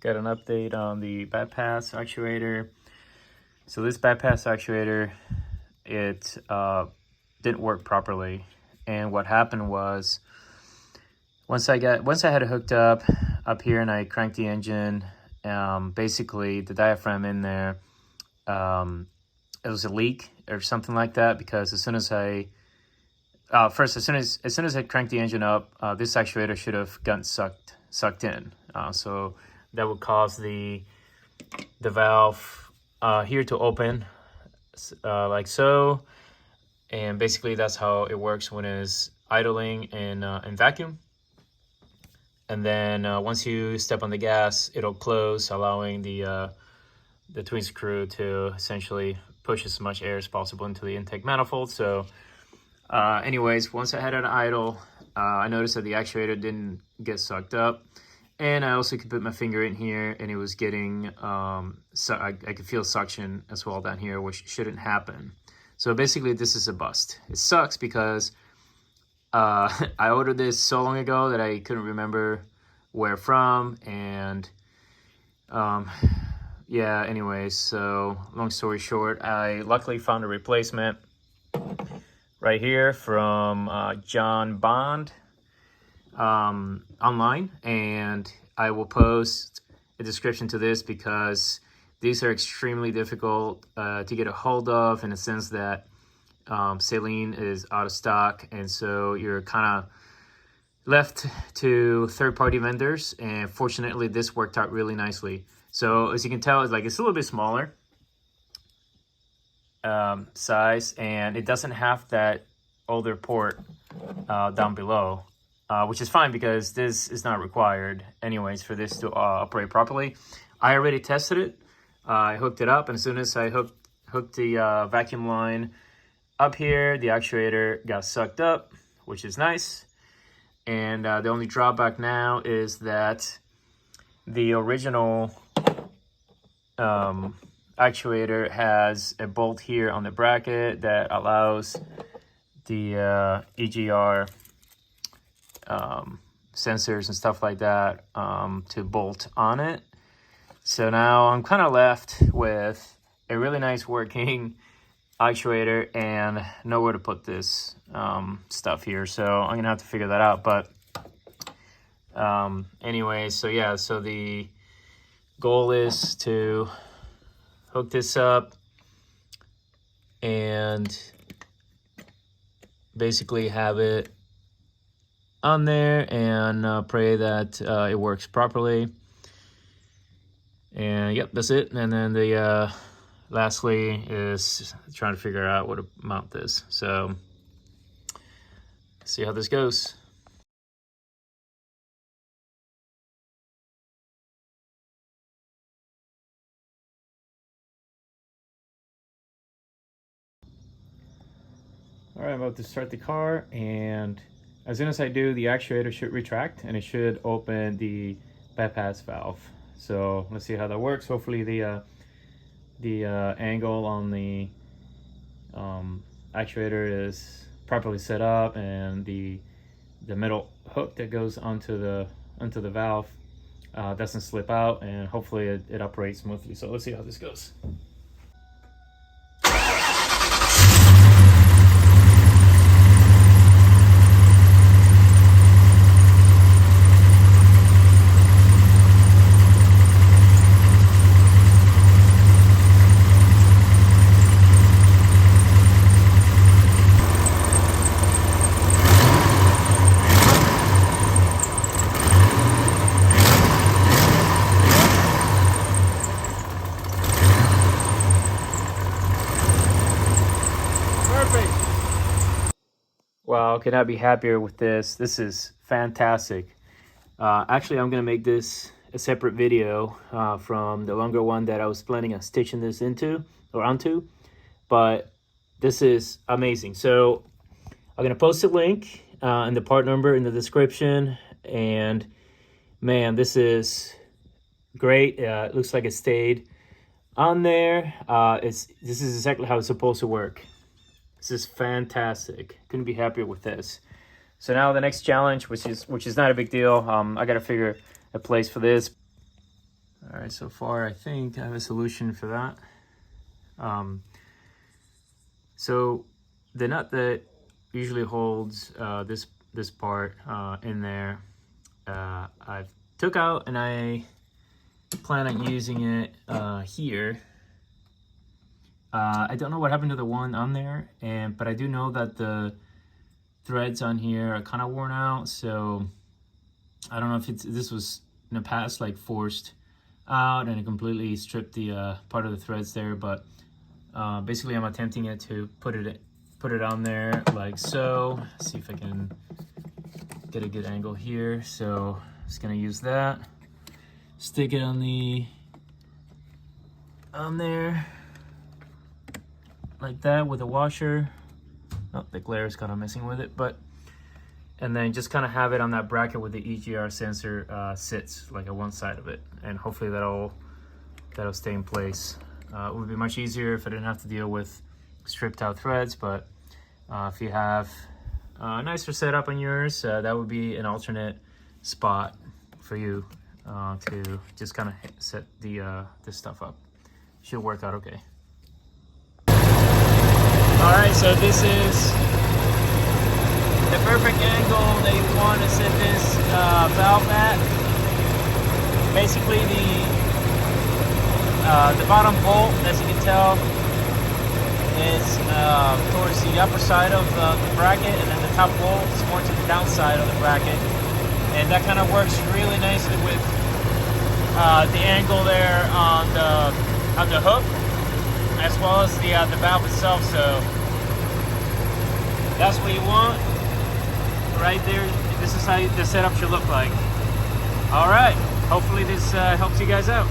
Got an update on the bypass actuator. So this bypass actuator, it didn't work properly, and what happened was once I had it hooked up here and I cranked the engine, basically the diaphragm in there, it was a leak or something like that, because as soon as I as soon as I cranked the engine up, this actuator should have gotten sucked in. So that would cause the valve here to open like so, and basically that's how it works when it's idling in vacuum. And then once you step on the gas, it'll close, allowing the twin screw to essentially push as much air as possible into the intake manifold. So anyways, once I had it idle, I noticed that the actuator didn't get sucked up. And I also could put my finger in here and it was getting, I could feel suction as well down here, which shouldn't happen. So basically this is a bust. It sucks because I ordered this so long ago that I couldn't remember where from. And yeah, anyways, so long story short, I luckily found a replacement right here from John Bond online, and I will post a description to this because these are extremely difficult to get a hold of, in a sense that Saleen is out of stock, and so you're kind of left to third-party vendors. And fortunately this worked out really nicely. So as you can tell, it's a little bit smaller size, and it doesn't have that older port down below, which is fine because this is not required anyways for this to operate properly. I already tested it. I hooked it up, and as soon as I hooked the vacuum line up here, the actuator got sucked up, which is nice. And the only drawback now is that the original actuator has a bolt here on the bracket that allows the EGR sensors and stuff like that to bolt on it. So now I'm kind of left with a really nice working actuator and nowhere to put this stuff here. So I'm gonna have to figure that out. But anyway, so yeah, so the goal is to hook this up and basically have it on there and pray that it works properly. And yep, that's it. And then the lastly is trying to figure out what to mount this. So see how this goes. All right, I'm about to start the car, and as soon as I do, the actuator should retract and it should open the bypass valve. So let's see how that works. Hopefully the angle on the actuator is properly set up, and the metal hook that goes onto the valve doesn't slip out, and hopefully it operates smoothly. So let's see how this goes. Wow, could not be happier with this. This is fantastic. Actually, I'm gonna make this a separate video from the longer one that I was planning on stitching this onto, but this is amazing. So I'm gonna post a link and the part number in the description, and man, this is great. It looks like it stayed on there. This is exactly how it's supposed to work. This is fantastic. Couldn't be happier with this. So now the next challenge, which is not a big deal. I got to figure a place for this. All right, so far I think I have a solution for that. So the nut that usually holds this part in there, I've took out, and I plan on using it here. I don't know what happened to the one on there, but I do know that the threads on here are kind of worn out, so I don't know if this was in the past like forced out and it completely stripped the part of the threads there, but basically I'm attempting it to put it on there like so. See if I can get a good angle here. So just gonna use that, stick it on there like that with a washer. Oh, the glare is kind of messing with it, and then just kind of have it on that bracket where the EGR sensor sits, like at one side of it, and hopefully that'll stay in place. It would be much easier if I didn't have to deal with stripped out threads, but if you have a nicer setup on yours, that would be an alternate spot for you to just kind of set this stuff up. Should work out okay. All right, so this is the perfect angle that you want to set this valve at. Basically, the bottom bolt, as you can tell, is towards the upper side of the bracket, and then the top bolt is more to the downside of the bracket, and that kind of works really nicely with the angle there on the hook, as well as the valve itself. So that's what you want right there. This is how the setup should look like. All right, hopefully this helps you guys out.